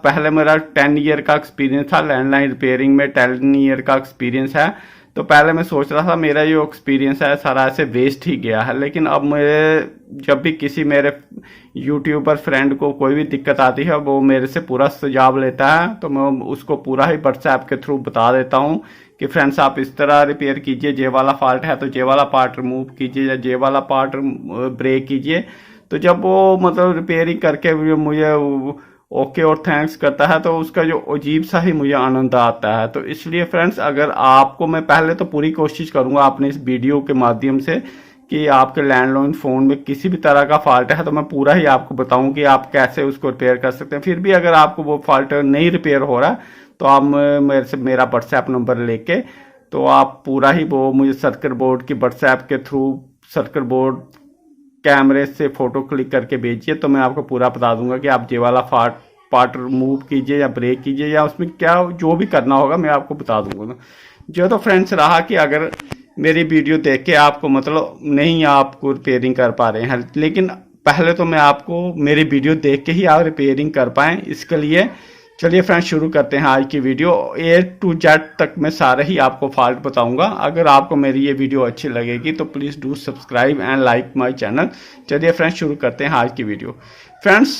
Speaker 2: पहले मेरा 10 ईयर का एक्सपीरियंस था लैंडलाइन रिपेयरिंग में, 10 ईयर का एक्सपीरियंस है। तो पहले मैं सोच रहा था मेरा जो एक्सपीरियंस है सारा ऐसे वेस्ट ही गया है, लेकिन अब मेरे जब भी किसी मेरे यूट्यूबर फ्रेंड को कोई भी दिक्कत आती है वो मेरे से पूरा सुझाव लेता है, तो मैं उसको पूरा ही व्हाट्सएप के थ्रू बता देता हूँ कि फ्रेंड्स आप इस तरह रिपेयर कीजिए, जे वाला फॉल्ट है तो जे वाला पार्ट रिमूव कीजिए या जे वाला पार्ट ब्रेक कीजिए। तो जब वो मतलब रिपेयरिंग करके मुझे ओके और थैंक्स करता है तो उसका जो अजीब सा ही मुझे आनंद आता है। तो इसलिए फ्रेंड्स, अगर आपको मैं पहले तो पूरी कोशिश करूंगा अपने इस वीडियो के माध्यम से कि आपके लैंडलाइन फ़ोन में किसी भी तरह का फॉल्ट है तो मैं पूरा ही आपको बताऊं कि आप कैसे उसको रिपेयर कर सकते हैं। फिर भी अगर आपको वो फॉल्ट नहीं रिपेयर हो रहा तो आप मेरे से मेरा व्हाट्सएप नंबर लेके तो आप पूरा ही वो मुझे सर्किट बोर्ड की व्हाट्सएप के थ्रू सर्किट बोर्ड कैमरे से फ़ोटो क्लिक करके भेजिए, तो मैं आपको पूरा बता दूंगा कि आप ये वाला पार्ट रिमूव कीजिए या ब्रेक कीजिए या उसमें क्या जो भी करना होगा मैं आपको बता दूंगा। जो तो फ्रेंड्स रहा कि अगर मेरी वीडियो देख के आपको मतलब नहीं आपको रिपेयरिंग कर पा रहे हैं, लेकिन पहले तो मैं आपको मेरी वीडियो देख के ही आप रिपेयरिंग कर पाएँ, इसके लिए चलिए फ्रेंड्स शुरू करते हैं आज की वीडियो। A to Z तक मैं सारे ही आपको फॉल्ट बताऊंगा। अगर आपको मेरी ये वीडियो अच्छी लगेगी तो please do subscribe and like my channel. चलिए फ्रेंड्स शुरू करते हैं आज की वीडियो। फ्रेंड्स,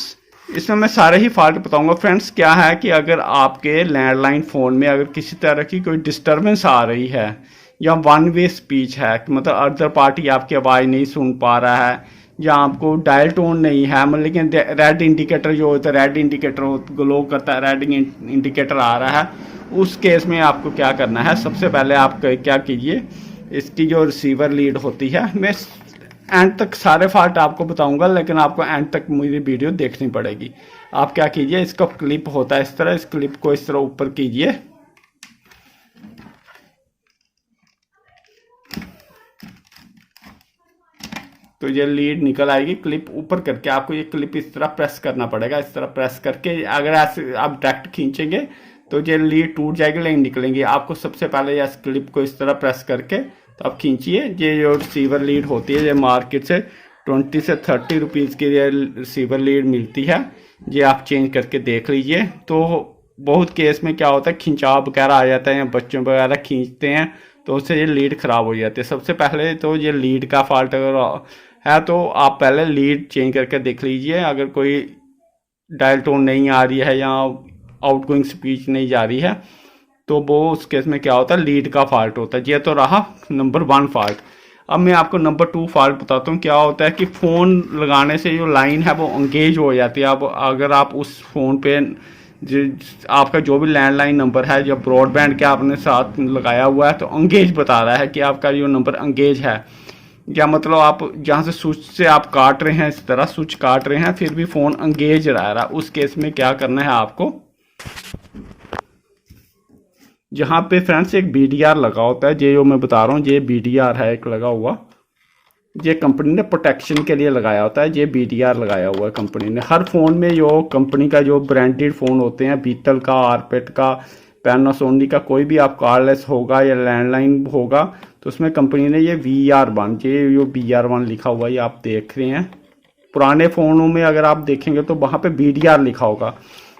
Speaker 2: इसमें मैं सारे ही फॉल्ट बताऊंगा। फ्रेंड्स, क्या है कि अगर आपके लैंडलाइन फ़ोन में अगर किसी तरह की कोई डिस्टर्बेंस आ रही है या वन वे स्पीच है, मतलब अदर पार्टी आपकी आवाज़ नहीं सुन पा रहा है या आपको डायल टोन नहीं है, मतलब लेकिन रेड इंडिकेटर जो होता है, रेड इंडिकेटर ग्लो करता है, रेड इंडिकेटर आ रहा है, उस केस में आपको क्या करना है, सबसे पहले आप क्या कीजिए, इसकी जो रिसीवर लीड होती है, मैं एंड तक सारे फॉल्ट आपको बताऊंगा लेकिन आपको एंड तक मेरी वीडियो देखनी पड़ेगी। आप क्या कीजिए, इसका क्लिप होता है इस तरह, इस क्लिप को इस तरह ऊपर कीजिए, तो ये लीड निकल आएगी। क्लिप ऊपर करके आपको ये क्लिप इस तरह प्रेस करना पड़ेगा, इस तरह प्रेस करके अगर ऐसे आप डायरेक्ट खींचेंगे तो ये लीड टूट जाएगी, लेकिन निकलेंगी। आपको सबसे पहले इस क्लिप को इस तरह प्रेस करके तो आप खींचिए। ये जो रिसीवर लीड होती है ये मार्केट से 20 से 30 रुपीज़ की ये रिसीवर लीड मिलती है, ये आप चेंज करके देख लीजिए। तो बहुत केस में क्या होता है, खिंचाव वगैरह आ जाता है या बच्चों वगैरह खींचते हैं तो उससे ये लीड ख़राब हो जाती है। सबसे पहले तो ये लीड का फॉल्ट अगर है तो आप पहले लीड चेंज करके देख लीजिए। अगर कोई डायल टोन नहीं आ रही है या आउटगोइंग स्पीच नहीं जा रही है तो वो उस केस में क्या होता है, लीड का फॉल्ट होता है। ये तो रहा नंबर 1 फॉल्ट। अब मैं आपको नंबर 2 फॉल्ट बताता हूँ। क्या होता है कि फ़ोन लगाने से जो लाइन है वो एंगेज हो जाती है। अब अगर आप उस फ़ोन पे आपका जो भी लैंडलाइन नंबर है जब ब्रॉडबैंड के आपने साथ लगाया हुआ है तो एंगेज बता रहा है कि आपका जो नंबर एंगेज है, या मतलब आप जहाँ से स्विच से आप काट रहे हैं, इस तरह स्विच काट रहे हैं, फिर भी फ़ोन एंगेज रह रहा है, उस केस में क्या करना है आपको, जहाँ पे फ्रेंड्स एक BDR लगा होता है, जो मैं बता रहा हूँ, ये BDR है एक लगा हुआ, ये कंपनी ने प्रोटेक्शन के लिए लगाया होता है, ये BDR लगाया हुआ है कंपनी ने। हर फ़ोन में जो कंपनी का जो ब्रांडेड फ़ोन होते हैं, बीतल का, आरपेट का, पैनासोनिक का, कोई भी आप कार्डलेस होगा या लैंडलाइन होगा, तो उसमें कंपनी ने ये VR1, ये जो BR1 लिखा हुआ है, ये आप देख रहे हैं। पुराने फ़ोनों में अगर आप देखेंगे तो वहाँ पे BDR लिखा होगा।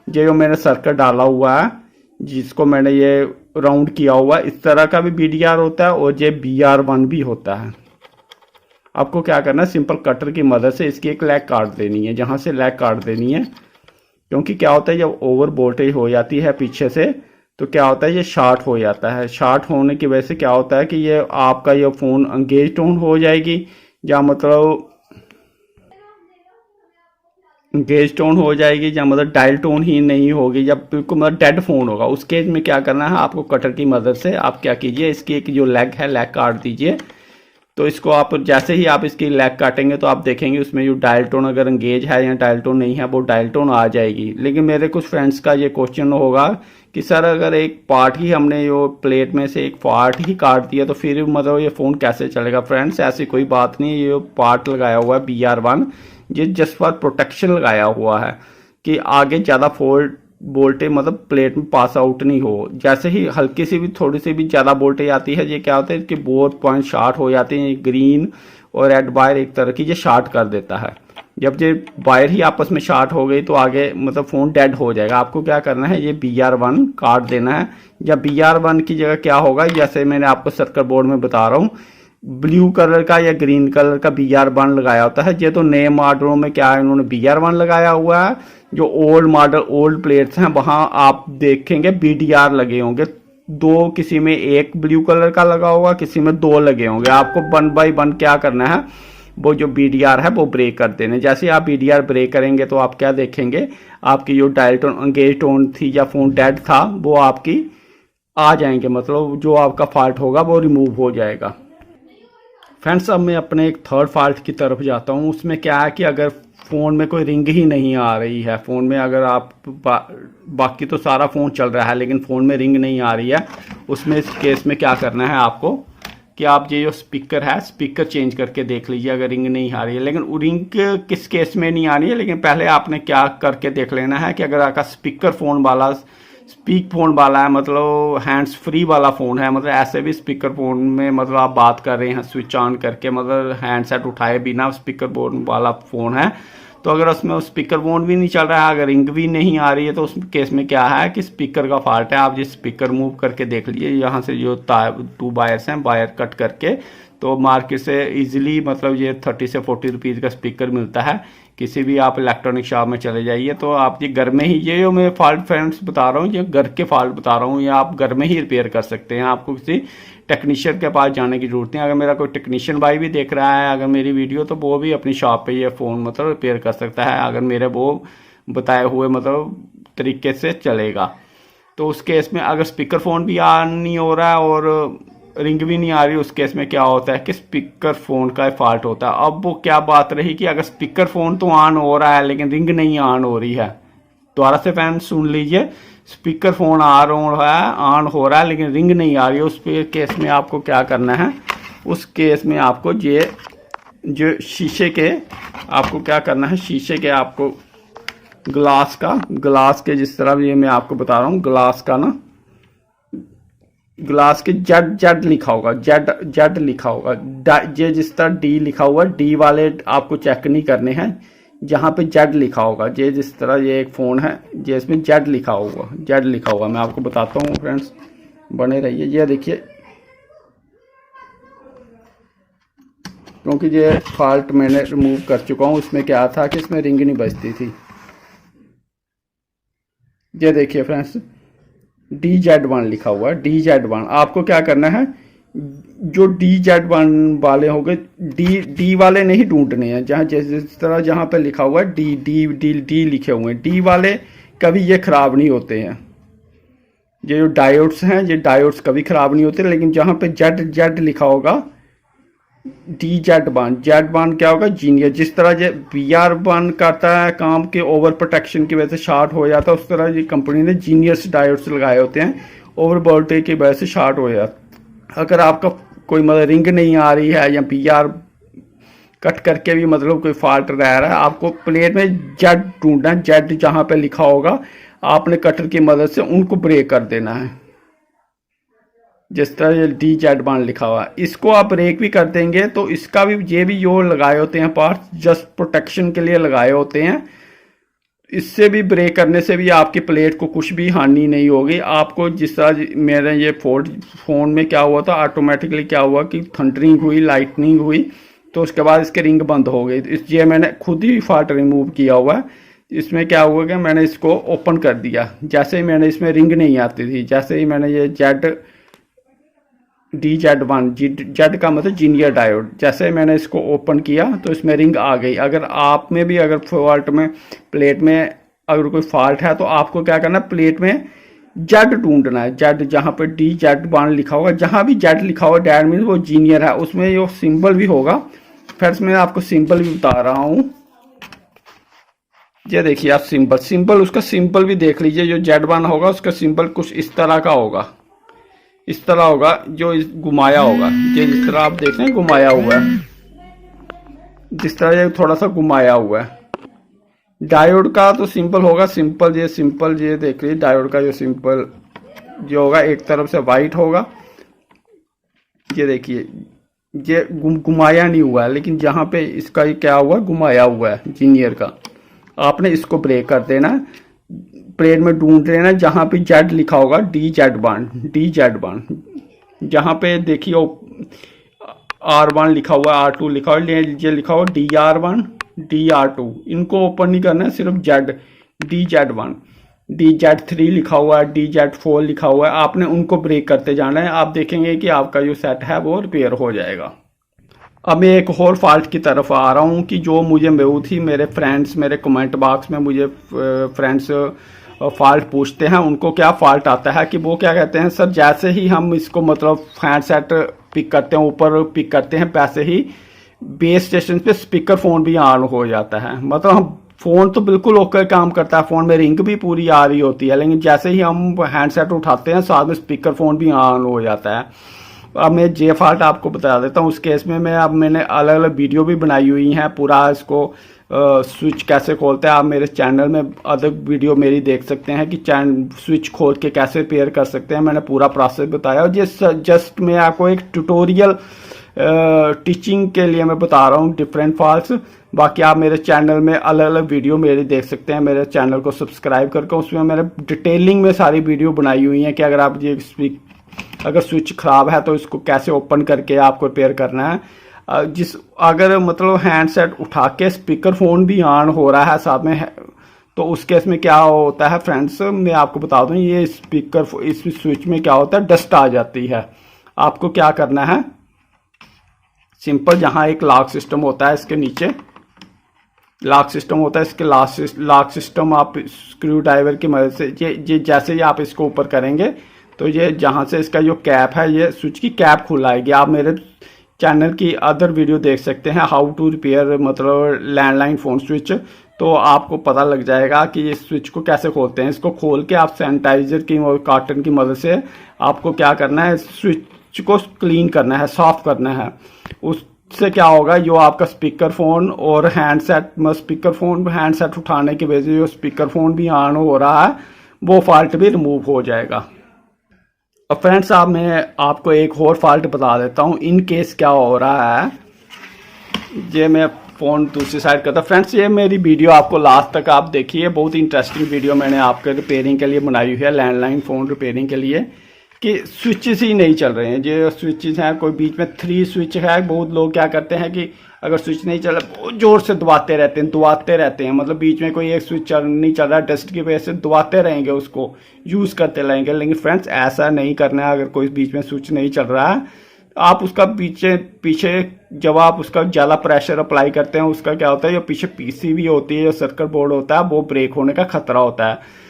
Speaker 2: ये जो मैंने सर्कल डाला हुआ है, जिसको मैंने ये राउंड किया हुआ है, इस तरह का भी BDR होता है और ये BR1 भी होता है। आपको क्या करना है, सिंपल कटर की मदद से इसकी एक लैग काट देनी है, जहाँ से लैग काट देनी है, क्योंकि क्या होता है जब ओवर वोल्टेज हो जाती है पीछे से, तो क्या होता है ये शॉर्ट हो जाता है। शॉर्ट होने की वजह से क्या होता है कि ये आपका ये फ़ोन एंगेज टोन हो जाएगी, या मतलब एंगेज टोन हो जाएगी, या मतलब डायल टोन ही नहीं होगी, या बिल्कुल मतलब डेड फ़ोन होगा। उस केस में क्या करना है आपको, कटर की मदद से आप क्या कीजिए, इसकी एक जो लेग है, लेग काट दीजिए। तो इसको आप जैसे ही आप इसकी लेग काटेंगे तो आप देखेंगे उसमें जो डायल टोन अगर एंगेज है या डायल टोन नहीं है, वो डायल टोन आ जाएगी। लेकिन मेरे कुछ फ्रेंड्स का ये क्वेश्चन होगा कि सर अगर एक पार्ट ही हमने जो प्लेट में से एक पार्ट ही काट दिया तो फिर मतलब ये फ़ोन कैसे चलेगा। फ्रेंड्स ऐसी कोई बात नहीं है, ये पार्ट लगाया हुआ है BR1, ये जस्ट फॉर प्रोटेक्शन लगाया हुआ है कि आगे ज़्यादा वोल्टेज मतलब प्लेट में पास आउट नहीं हो। जैसे ही हल्की सी भी थोड़ी सी भी ज़्यादा वोल्टेज आती है, ये क्या होता है कि बोथ पॉइंट शॉर्ट हो जाते हैं, ग्रीन और रेड वायर एक तरह की ये शॉर्ट कर देता है। जब ये वायर ही आपस में शॉर्ट हो गई तो आगे मतलब फ़ोन डेड हो जाएगा। आपको क्या करना है, ये BR1 काट देना है, या BR1 की जगह क्या होगा, जैसे मैंने आपको सर्किट बोर्ड में बता रहा हूँ, ब्लू कलर का या ग्रीन कलर का BR1 लगाया होता है। ये तो नए मॉडलों में क्या है, इन्होंने BR1 लगाया हुआ है। जो ओल्ड मॉडल ओल्ड प्लेट्स हैं वहाँ आप देखेंगे BDR लगे होंगे, दो, किसी में एक ब्लू कलर का लगा होगा, किसी में दो लगे होंगे। आपको 1 बाय 1 क्या करना है, वो जो BDR है वो ब्रेक कर देने। जैसे आप BDR ब्रेक करेंगे तो आप क्या देखेंगे, आपकी जो डायल टोन एंगेज टोन थी या फ़ोन डेड था वो आपकी आ जाएंगे, मतलब जो आपका फॉल्ट होगा वो रिमूव हो जाएगा। फ्रेंड्स अब मैं अपने एक थर्ड फॉल्ट की तरफ जाता हूँ। उसमें क्या है कि अगर फ़ोन में कोई रिंग ही नहीं आ रही है, फ़ोन में अगर आप बाकी तो सारा फ़ोन चल रहा है लेकिन फ़ोन में रिंग नहीं आ रही है, उसमें इस केस में क्या करना है आपको कि आप ये जो स्पीकर है, स्पीकर चेंज करके देख लीजिए अगर रिंग नहीं आ रही है। लेकिन रिंग किस केस में नहीं आ रही है, लेकिन पहले आपने क्या करके देख लेना है कि अगर आपका स्पीकर फ़ोन वाला स्पीक फ़ोन वाला है, मतलब हैंड्स फ्री वाला फ़ोन है, मतलब ऐसे भी स्पीकर फ़ोन में मतलब आप बात कर रहे हैं स्विच ऑन करके, मतलब हैंडसेट उठाए बिना स्पीकर फ़ोन वाला फ़ोन है, तो अगर उसमें स्पीकर फ़ोन भी नहीं चल रहा है, अगर रिंग भी नहीं आ रही है, तो उस केस में क्या है कि स्पीकर का फॉल्ट है। आप ये स्पीकर मूव करके देख लीजिए, यहाँ से जो 2 वायर्स हैं, वायर कट करके, तो मार्केट से इजीली मतलब ये 30 से 40 रुपीज़ का स्पीकर मिलता है। किसी भी आप इलेक्ट्रॉनिक शॉप में चले जाइए तो आप ये घर में ही, ये जो मैं फॉल्ट फ्रेंड्स बता रहा हूँ, ये घर के फॉल्ट बता रहा हूँ, ये आप घर में ही रिपेयर कर सकते हैं। आपको किसी टेक्नीशियन के पास जाने की ज़रूरत नहीं। अगर मेरा कोई टेक्नीशियन भाई भी देख रहा है अगर मेरी वीडियो, तो वो भी अपनी शॉप पे ये फ़ोन मतलब रिपेयर कर सकता है, अगर मेरे वो बताए हुए मतलब तरीके से चलेगा। तो उस केस में अगर स्पीकर फ़ोन भी ऑन नहीं हो रहा है और रिंग भी नहीं आ रही, उस केस में क्या होता है कि स्पीकर फ़ोन का फॉल्ट होता है। अब वो क्या बात रही कि अगर स्पीकर फ़ोन तो ऑन हो रहा है लेकिन रिंग नहीं ऑन हो रही है, दोबारा से फैन सुन लीजिए, स्पीकर फ़ोन ऑन हो रहा है लेकिन रिंग नहीं आ रही है, उस केस में आपको क्या करना है, उस केस में आपको ये जो शीशे के आपको क्या करना है, शीशे के आपको ग्लास के जिस तरह ये मैं आपको बता रहा हूँ, ग्लास का ना, ग्लास के जेड लिखा होगा, जेड लिखा होगा, ये जिस तरह डी लिखा हुआ, डी वाले आपको चेक नहीं करने हैं, जहाँ पे जेड लिखा होगा, ये जिस तरह ये एक फ़ोन है, ये इसमें जेड लिखा हुआ, मैं आपको बताता हूँ फ्रेंड्स, बने रहिए। ये देखिए, क्योंकि ये फॉल्ट मैंने रिमूव कर चुका हूँ, उसमें क्या था कि इसमें रिंग नहीं बजती थी। ये देखिए फ्रेंड्स, DZ1 लिखा हुआ है, DZ1। आपको क्या करना है, जो DZ1 वाले हो गए, डी वाले नहीं ढूंढने हैं, जहाँ जिस तरह जहाँ पे लिखा हुआ है डी लिखे हुए हैं, डी वाले कभी ये ख़राब नहीं होते हैं। ये जो डायोड्स हैं, ये डायोड्स कभी ख़राब नहीं होते, लेकिन जहाँ पे जेड लिखा होगा जेड बान क्या होगा, जीनियर। जिस तरह ये बीआर बान करता है काम के ओवर प्रोटेक्शन की वजह से शॉर्ट हो जाता है, उस तरह ये कंपनी ने जीनियर्स डायोड्स लगाए होते हैं, ओवर वोल्टेज की वजह से शॉर्ट हो जाता। अगर आपका कोई मतलब रिंग नहीं आ रही है या बीआर कट करके भी मतलब कोई फॉल्ट रह रहा है, आपको प्लेट में जेड ढूंढना है। जेड जहाँ पे लिखा होगा आपने कटर की मदद से उनको ब्रेक कर देना है। जिस तरह ये डी जेड बान लिखा हुआ है, इसको आप ब्रेक भी कर देंगे तो इसका भी ये भी जो लगाए होते हैं पार्ट्स, जस्ट प्रोटेक्शन के लिए लगाए होते हैं। इससे भी ब्रेक करने से भी आपकी प्लेट को कुछ भी हानि नहीं होगी। आपको जिस तरह मेरे ये फोन में क्या हुआ था, ऑटोमेटिकली क्या हुआ कि थंडरिंग हुई, लाइटनिंग हुई, तो उसके बाद इसके रिंग बंद हो गई। ये मैंने खुद ही फॉल्ट रिमूव किया हुआ है। इसमें क्या हुआ कि मैंने इसको ओपन कर दिया, जैसे ही मैंने इसमें रिंग नहीं आती थी, जैसे ही मैंने ये डी जेड वन, जेड का मतलब जीनियर डायोड, जैसे मैंने इसको ओपन किया तो इसमें रिंग आ गई। अगर आप में भी अगर फॉल्ट में प्लेट में अगर कोई फॉल्ट है तो आपको क्या करना है, प्लेट में जेड ढूंढना है। जेड जहाँ पे डी जेड वन लिखा होगा, जहाँ भी जेड लिखा होगा डेट मीन्स वो जीनियर है, उसमें ये सिंबल भी होगा। फ्रेंड्स मैं आपको सिंबल भी बता रहा हूँ। ये देखिए आप सिंबल उसका सिंबल भी देख लीजिए। जो जेड वन होगा उसका सिंबल कुछ इस तरह का होगा, इस तरह होगा, जो घुमाया होगा। ये जिस तरह आप देख रहे हैं घुमाया हुआ है, जिस तरह ये थोड़ा सा घुमाया हुआ है। डायोड का तो सिंपल होगा, सिंपल ये देख लीजिए। डायोड का जो सिंपल जो होगा एक तरफ से वाइट होगा। ये देखिए ये घुमाया नहीं हुआ है, लेकिन जहाँ पे इसका ये क्या हुआ, घुमाया हुआ है जीनियर का। आपने इसको ब्रेक कर देना, प्लेट में ढूंढ लेना जहाँ पे जेड लिखा होगा, डी जेड बान, जहाँ पे देखिए R1 लिखा हुआ है, R2 लिखा हुआ है, ये लिखा हुआ DR1 DR2, इनको ओपन नहीं करना है, सिर्फ जेड, DZ1 DZ3 लिखा हुआ है, DZ4 लिखा हुआ है, आपने उनको ब्रेक करते जाना है। आप देखेंगे कि आपका जो सेट है वो रिपेयर हो जाएगा। अब मैं एक और फॉल्ट की तरफ आ रहा हूँ कि जो मुझे बहुत ही मेरे फ्रेंड्स, मेरे कमेंट बॉक्स में मुझे फ्रेंड्स फॉल्ट पूछते हैं। उनको क्या फॉल्ट आता है कि वो क्या कहते हैं, सर जैसे ही हम इसको मतलब हैंडसेट पिक करते हैं, ऊपर पिक करते हैं, वैसे ही बेस स्टेशन पे स्पीकर फोन भी ऑन हो जाता है। मतलब हम फ़ोन तो बिल्कुल ओके काम करता है, फ़ोन में रिंग भी पूरी आ रही होती है, लेकिन जैसे ही हम हैंडसेट उठाते हैं साथ में स्पीकर फ़ोन भी ऑन हो जाता है। अब मैं जे फॉल्ट आपको बता देता हूँ। उस केस में मैंने अलग अलग वीडियो भी बनाई हुई हैं, पूरा इसको स्विच कैसे खोलते हैं। आप मेरे चैनल में अदर वीडियो मेरी देख सकते हैं कि स्विच खोल के कैसे रिपेयर कर सकते हैं, मैंने पूरा प्रोसेस बताया। और जस्ट मैं आपको एक ट्यूटोरियल टीचिंग के लिए मैं बता रहा हूँ डिफरेंट फॉल्ट्स। बाकी आप मेरे चैनल में अलग अलग वीडियो मेरी देख सकते हैं। मेरे चैनल को सब्सक्राइब करके उसमें मैंने डिटेलिंग में सारी वीडियो बनाई हुई हैं कि अगर आप ये अगर स्विच ख़राब है तो इसको कैसे ओपन करके आपको रिपेयर करना है। अगर मतलब हैंडसेट उठा के स्पीकर फ़ोन भी ऑन हो रहा है साथ में तो उस केस में क्या होता है फ्रेंड्स, मैं आपको बता दूं, ये स्पीकर इस स्विच में क्या होता है, डस्ट आ जाती है। आपको क्या करना है, सिंपल जहां एक लॉक सिस्टम होता है, इसके नीचे लॉक सिस्टम होता है, इसके लॉक सिस्टम आप स्क्रू ड्राइवर की मदद से ये जैसे ही आप इसको ऊपर करेंगे तो ये जहां से इसका जो कैप है, ये स्विच की कैप खुल आएगी। आप मेरे चैनल की अदर वीडियो देख सकते हैं, हाउ टू रिपेयर मतलब लैंडलाइन फ़ोन स्विच, तो आपको पता लग जाएगा कि ये स्विच को कैसे खोलते हैं। इसको खोल के आप सैनिटाइजर की और कॉटन की मदद से आपको क्या करना है, स्विच को क्लीन करना है, साफ करना है। उससे क्या होगा, जो आपका स्पीकर फ़ोन और हैंडसेट स्पीकर फ़ोन हैंडसेट उठाने की वजह से जो स्पीकर फ़ोन भी ऑन हो रहा है वो फॉल्ट भी रिमूव हो जाएगा। और फ्रेंड्स आप मैं आपको एक और फॉल्ट बता देता हूँ। इन केस क्या हो रहा है, ये मैं फ़ोन दूसरी साइड करता। फ्रेंड्स ये मेरी वीडियो आपको लास्ट तक आप देखिए, बहुत इंटरेस्टिंग वीडियो मैंने आपके रिपेयरिंग के लिए बनाई हुई है, लैंडलाइन फ़ोन रिपेयरिंग के लिए, कि स्विचेस ही नहीं चल रहे हैं। जो स्विचेस हैं, कोई बीच में 3 स्विच है, बहुत लोग क्या करते हैं कि अगर स्विच नहीं चल रहा बहुत ज़ोर से दबाते रहते हैं, मतलब बीच में कोई एक स्विच नहीं चल रहा, डस्ट की वजह से दबाते रहेंगे, उसको यूज़ करते रहेंगे। लेकिन फ्रेंड्स ऐसा नहीं करना है। अगर कोई बीच में स्विच नहीं चल रहा है, आप उसका पीछे जब आप उसका ज़्यादा प्रेशर अप्लाई करते हैं, उसका क्या होता है, जो पीछे पीसीबी होती है, जो सर्किट बोर्ड होता है, वो ब्रेक होने का खतरा होता है।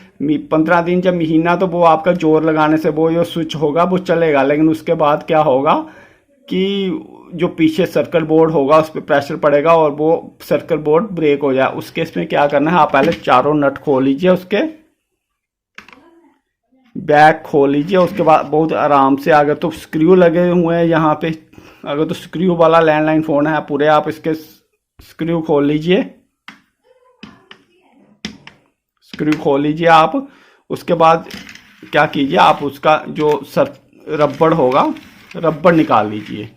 Speaker 2: 15 दिन जब महीना तो वो आपका जोर लगाने से वो जो स्विच होगा वो चलेगा, लेकिन उसके बाद क्या होगा
Speaker 1: कि जो पीछे सर्किट बोर्ड होगा उस पर प्रेशर पड़ेगा और वो सर्किट बोर्ड ब्रेक हो जाए। उस केस में क्या करना है, आप पहले चारों नट खोल लीजिए, उसके बैक खोल लीजिए। उसके बाद बहुत आराम से, अगर तो स्क्रू लगे हुए हैं यहाँ पे, अगर तो स्क्रू वाला लैंडलाइन फ़ोन है पूरे, आप इसके स्क्रू खोल लीजिए, स्क्रू खोल लीजिए आप। उसके बाद क्या कीजिए, आप उसका जो रबड़ होगा, रबड़ निकाल लीजिए।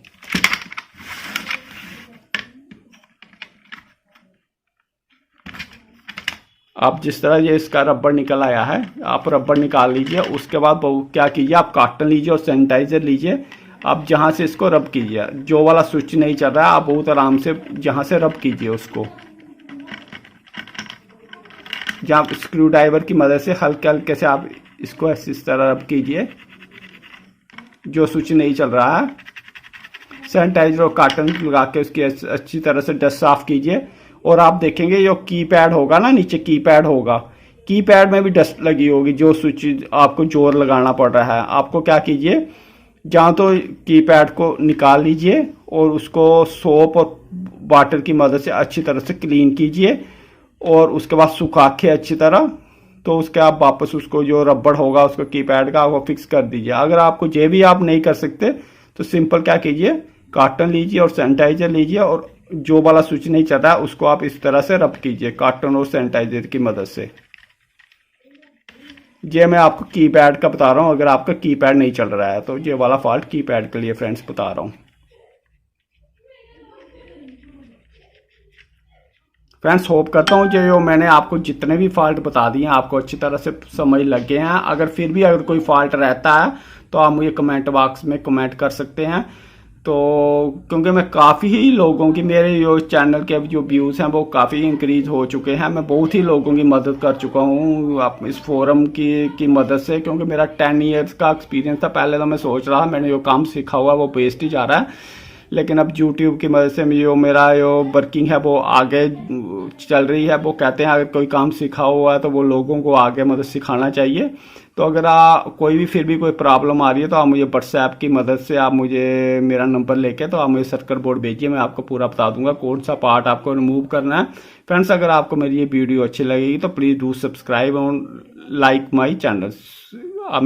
Speaker 1: आप जिस तरह ये इसका रबड़ निकल आया है, आप रबड़ निकाल लीजिए। उसके बाद क्या कीजिए, आप कॉटन लीजिए और सैनिटाइजर लीजिए। आप जहाँ से इसको रब कीजिए, जो वाला स्विच नहीं चल रहा है, आप बहुत आराम से जहाँ से रब कीजिए उसको, जहाँ स्क्रू ड्राइवर की मदद से हल्के हल्के से आप इसको इस तरह रब कीजिए, जो स्विच नहीं चल रहा है। सैनिटाइजर और कॉटन लगा के उसकी अच्छी तरह से डस्ट साफ कीजिए। और आप देखेंगे जो कीपैड होगा ना, नीचे कीपैड होगा, कीपैड में भी डस्ट लगी होगी, जो स्विच आपको जोर लगाना पड़ रहा है। आपको क्या कीजिए, जहाँ तो कीपैड को निकाल लीजिए और उसको सोप और वाटर की मदद से अच्छी तरह से क्लीन कीजिए और उसके बाद सुखा के अच्छी तरह, तो उसके आप वापस उसको जो रबड़ होगा उसको कीपैड का वो फिक्स कर दीजिए। अगर आपको ये भी आप नहीं कर सकते तो सिंपल क्या कीजिए, कॉटन लीजिए और सैनिटाइजर लीजिए और जो वाला स्विच नहीं चल रहा है उसको आप इस तरह से रब कीजिए कॉटन और सैनिटाइजर की मदद से। ये मैं आपको कीपैड का बता रहा हूँ, अगर आपका कीपैड नहीं चल रहा है तो ये वाला फॉल्ट कीपैड के लिए फ्रेंड्स बता रहा हूँ। फ्रेंड्स होप करता हूँ जो मैंने आपको जितने भी फॉल्ट बता दिए हैं आपको अच्छी तरह से समझ लग गए हैं। अगर फिर भी अगर कोई फॉल्ट रहता है तो आप मुझे कमेंट बॉक्स में कमेंट कर सकते हैं। तो क्योंकि मैं काफ़ी ही लोगों की, मेरे जो चैनल के जो व्यूज़ हैं वो काफ़ी इंक्रीज हो चुके हैं। मैं बहुत ही लोगों की मदद कर चुका हूँ आप इस फोरम की मदद से, क्योंकि मेरा 10 इयर्स का एक्सपीरियंस था। पहले तो मैं सोच रहा मैंने जो काम सीखा हुआ वो वेस्ट ही जा रहा है, लेकिन अब यूट्यूब की मदद से जो मेरा जो वर्किंग है वो आगे चल रही है। वो कहते हैं अगर कोई काम सीखा हुआ है तो वो लोगों को आगे मतलब सिखाना चाहिए। तो अगर कोई भी फिर भी कोई प्रॉब्लम आ रही है तो आप मुझे व्हाट्सएप की मदद से आप मुझे मेरा नंबर लेके तो आप मुझे सर्किट बोर्ड भेजिए, मैं आपको पूरा बता दूंगा कौन सा पार्ट आपको रिमूव करना है। फ्रेंड्स अगर आपको मेरी ये वीडियो अच्छी लगेगी तो प्लीज़ डू सब्सक्राइब और लाइक माई चैनल,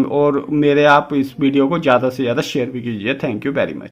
Speaker 1: और मेरे आप इस वीडियो को ज़्यादा से ज़्यादा शेयर भी कीजिए। Thank you very much.